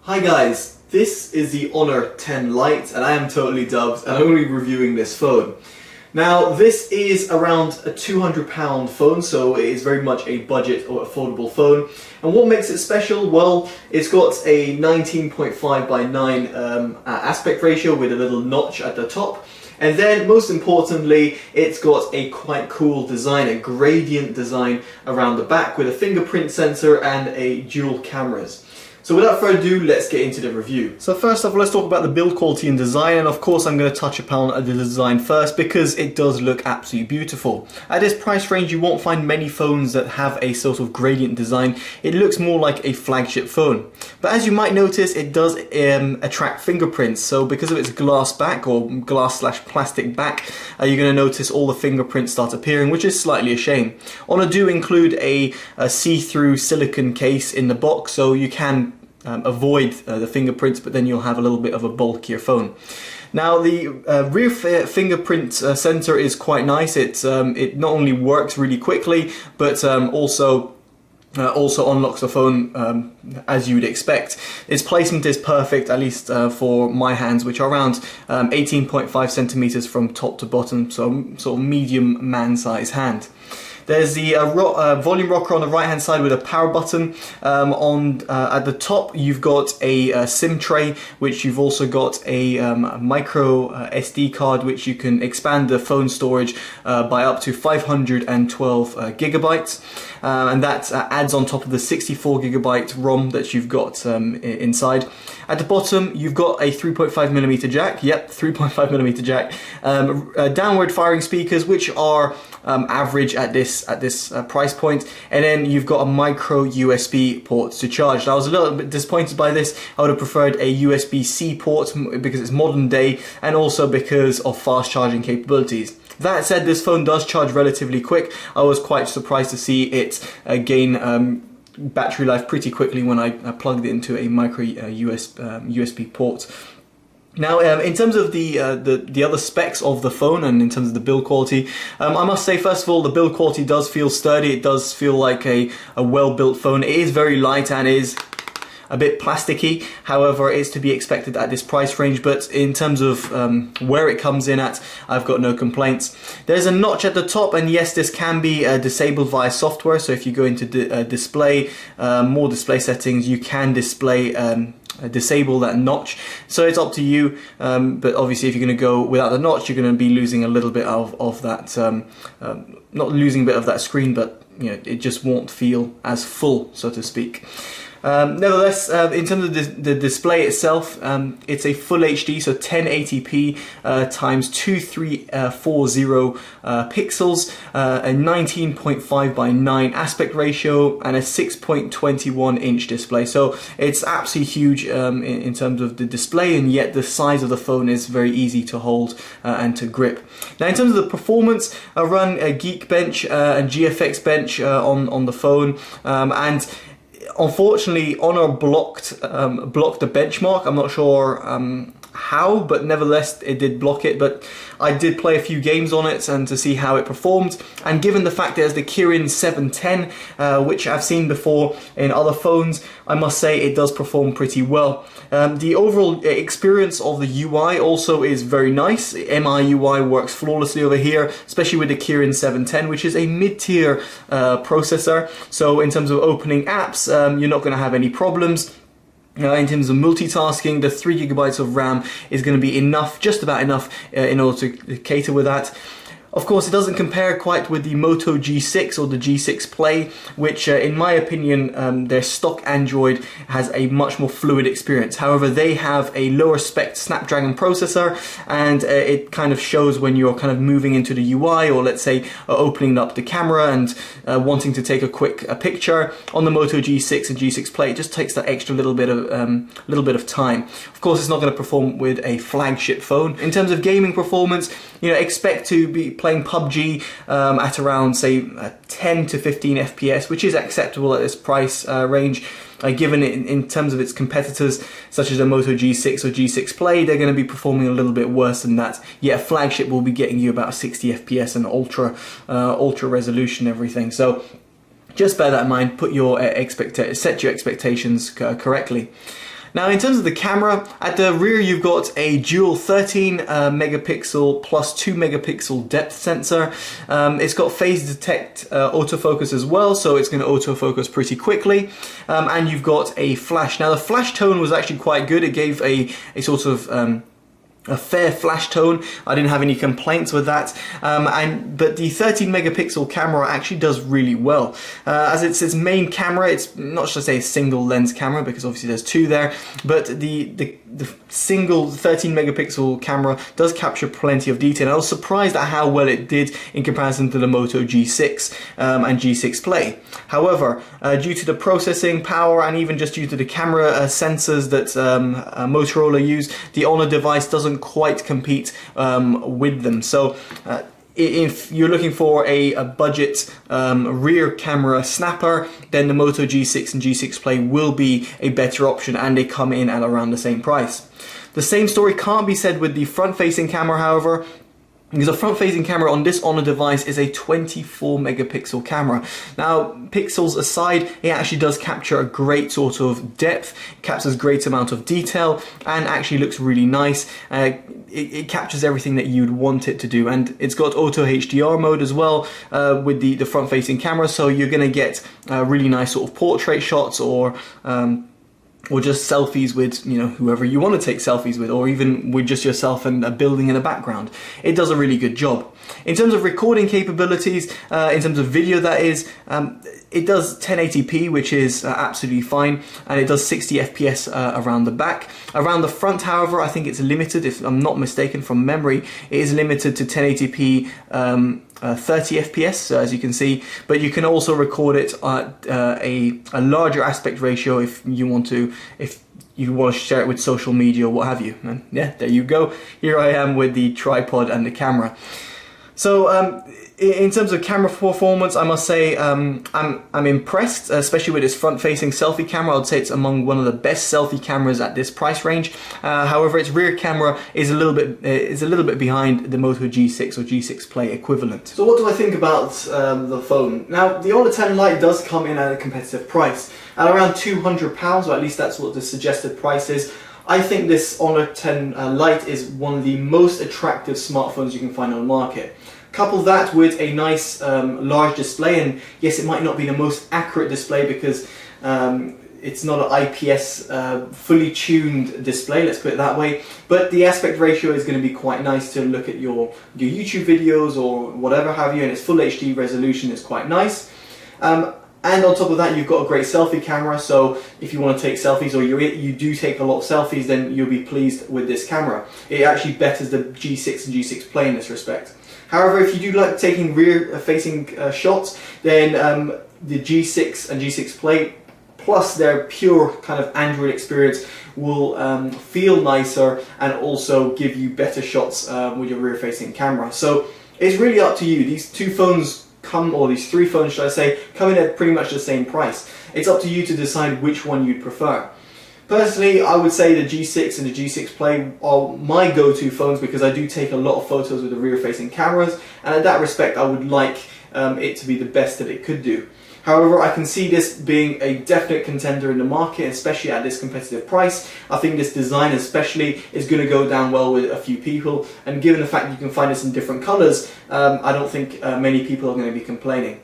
Hi guys, this is the Honor 10 Lite and I am Totally Dubbed and I'm going to be reviewing this phone. Now this is around a £200 phone, so it is very much a budget or affordable phone. And what makes it special? Well, it's got a 19.5 by 9 aspect ratio with a little notch at the top. And then, most importantly, it's got a quite cool design, a gradient design around the back with a fingerprint sensor and a dual cameras. So without further ado, let's get into the review. So first off, let's talk about the build quality and design, and of course I'm going to touch upon the design first because it does look absolutely beautiful. At this price range you won't find many phones that have a sort of gradient design. It looks more like a flagship phone. But as you might notice, it does attract fingerprints, so because of its glass back or glass/plastic back, you're going to notice all the fingerprints start appearing, which is slightly a shame. Honor do include a see-through silicone case in the box, so you can avoid the fingerprints, but then you'll have a little bit of a bulkier phone. Now the rear fingerprint sensor is quite nice. It not only works really quickly, but also unlocks the phone as you would expect. Its placement is perfect, at least for my hands, which are around 18.5 centimeters from top to bottom, so sort of medium man-size hand. There's the volume rocker on the right hand side with a power button. At the top you've got a SIM tray, which you've also got a micro SD card, which you can expand the phone storage by up to 512 gigabytes. And that adds on top of the 64 gigabyte ROM that you've got inside. At the bottom you've got a 3.5mm jack, yep, 3.5mm jack, downward firing speakers, which are average at this price point, and then you've got a micro USB port to charge. Now, I was a little bit disappointed by this. I would have preferred a USB-C port because it's modern day and also because of fast charging capabilities. That said, this phone does charge relatively quick. I was quite surprised to see it gain battery life pretty quickly when I plugged it into a micro USB port. Now, in terms of the other specs of the phone and in terms of the build quality, I must say, first of all, the build quality does feel sturdy. It does feel like a well-built phone. It is very light and is a bit plasticky. However, it's to be expected at this price range, but in terms of where it comes in at, I've got no complaints. There's a notch at the top, and yes, this can be disabled via software. So if you go into display, more display settings, you can disable that notch, so it's up to you, but obviously if you're going to go without the notch, you're going to be losing a little bit of that, not losing a bit of that screen, but you know, it just won't feel as full, so to speak. Nevertheless, in terms of the display itself, it's a full HD, so 1080p times 2340 pixels, a 19.5 by 9 aspect ratio, and a 6.21 inch display. So it's absolutely huge in terms of the display, and yet the size of the phone is very easy to hold and to grip. Now, in terms of the performance, I run a Geekbench and GFX Bench on the phone, and unfortunately, Honor blocked the benchmark. I'm not sure how, but nevertheless it did block it. But I did play a few games on it and to see how it performed, and given the fact there's the Kirin 710, which I've seen before in other phones, I must say it does perform pretty well. The overall experience of the UI also is very nice. MIUI works flawlessly over here, especially with the Kirin 710, which is a mid-tier processor. So in terms of opening apps, you're not going to have any problems. In terms of multitasking, the 3 gigabytes of RAM is going to be enough, just about enough, in order to cater with that. Of course, it doesn't compare quite with the Moto G6 or the G6 Play, which in my opinion, their stock Android has a much more fluid experience. However, they have a lower spec Snapdragon processor, and it kind of shows when you're kind of moving into the UI, or let's say opening up the camera and wanting to take a quick picture. On the Moto G6 and G6 Play, it just takes that extra little bit of time. Of course, it's not going to perform with a flagship phone. In terms of gaming performance, you know, expect to be playing PUBG at around, say, 10 to 15 FPS, which is acceptable at this price range. Given it in terms of its competitors, such as a Moto G6 or G6 Play, they're going to be performing a little bit worse than that. Yet a flagship will be getting you about 60 FPS and ultra resolution, everything. So just bear that in mind. Put your set your expectations correctly. Now in terms of the camera, at the rear you've got a dual 13 megapixel plus 2 megapixel depth sensor. It's got phase detect autofocus as well, so it's going to autofocus pretty quickly. And you've got a flash. Now the flash tone was actually quite good. It gave a sort of a fair flash tone. I didn't have any complaints with that, but the 13 megapixel camera actually does really well. As it's its main camera, it's not just a single lens camera because obviously there's two there, but the single 13 megapixel camera does capture plenty of detail. I was surprised at how well it did in comparison to the Moto G6 and G6 Play. However, due to the processing power and even just due to the camera sensors that Motorola use, the Honor device doesn't quite compete with them. So if you're looking for a budget rear camera snapper, then the Moto G6 and G6 Play will be a better option, and they come in at around the same price. The same story can't be said with the front-facing camera, however, because the front-facing camera on this Honor device is a 24 megapixel camera. Now, pixels aside, it actually does capture a great sort of depth, captures a great amount of detail, and actually looks really nice. It captures everything that you'd want it to do, and it's got auto HDR mode as well with the front-facing camera, so you're going to get really nice sort of portrait shots or just selfies with, you know, whoever you want to take selfies with, or even with just yourself and a building in the background. It does a really good job. In terms of recording capabilities, in terms of video that is, it does 1080p, which is absolutely fine, and it does 60 FPS around the back. Around the front, however, I think it's limited, if I'm not mistaken from memory, it is limited to 1080p 30 FPS, as you can see, but you can also record it at a larger aspect ratio if you want to share it with social media or what have you. And yeah, there you go. Here I am with the tripod and the camera. So in terms of camera performance, I must say I'm impressed, especially with its front-facing selfie camera. I would say it's among one of the best selfie cameras at this price range. However, its rear camera is a little bit behind the Moto G6 or G6 Play equivalent. So what do I think about the phone? Now, the Honor 10 Lite does come in at a competitive price at around £200, or at least that's what the suggested price is. I think this Honor 10 Lite is one of the most attractive smartphones you can find on the market. Couple that with a nice large display, and yes, it might not be the most accurate display because it's not an IPS fully tuned display, let's put it that way, but the aspect ratio is going to be quite nice to look at your YouTube videos or whatever have you, and its full HD resolution is quite nice. And on top of that, you've got a great selfie camera, so if you want to take selfies, or you do take a lot of selfies, then you'll be pleased with this camera. It actually betters the G6 and G6 Play in this respect. However, if you do like taking rear-facing shots, then the G6 and G6 Play, plus their pure kind of Android experience, will feel nicer and also give you better shots with your rear-facing camera. So it's really up to you. These two phones or these three phones, should I say, come in at pretty much the same price. It's up to you to decide which one you'd prefer. Personally, I would say the G6 and the G6 Play are my go-to phones because I do take a lot of photos with the rear-facing cameras, and in that respect I would like it to be the best that it could do. However, I can see this being a definite contender in the market, especially at this competitive price. I think this design especially is going to go down well with a few people, and given the fact that you can find this in different colours, I don't think many people are going to be complaining.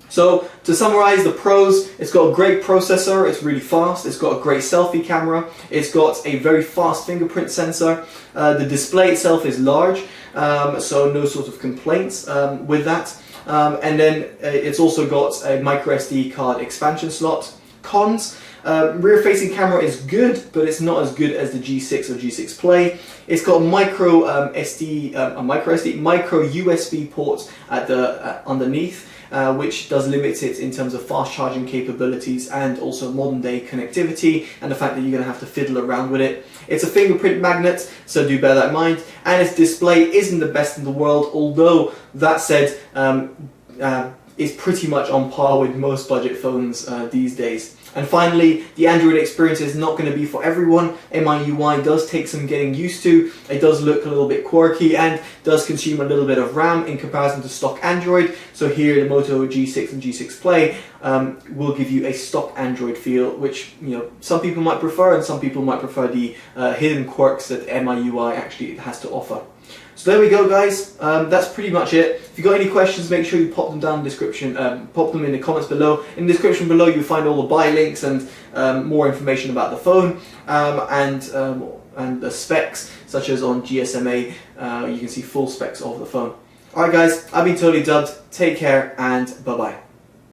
So, to summarize the pros, it's got a great processor, it's really fast, it's got a great selfie camera, it's got a very fast fingerprint sensor, the display itself is large, so no sort of complaints with that. And then it's also got a micro SD card expansion slot. Cons: rear-facing camera is good, but it's not as good as the G6 or G6 Play. It's got micro USB ports at the underneath, which does limit it in terms of fast charging capabilities and also modern day connectivity, and the fact that you're going to have to fiddle around with it. It's a fingerprint magnet, so do bear that in mind, and its display isn't the best in the world, although that said, it's pretty much on par with most budget phones these days. And finally, the Android experience is not going to be for everyone. MIUI does take some getting used to. It does look a little bit quirky and does consume a little bit of RAM in comparison to stock Android. So here the Moto G6 and G6 Play will give you a stock Android feel, which some people might prefer, and some people might prefer the hidden quirks that MIUI actually has to offer. So there we go, guys. That's pretty much it. If you've got any questions, make sure you pop them down in the description, pop them in the comments below. In the description below, you'll find all the buy links and more information about the phone and the specs, such as on GSMA. You can see full specs of the phone. Alright guys, I've been Totally Dubbed. Take care and bye-bye.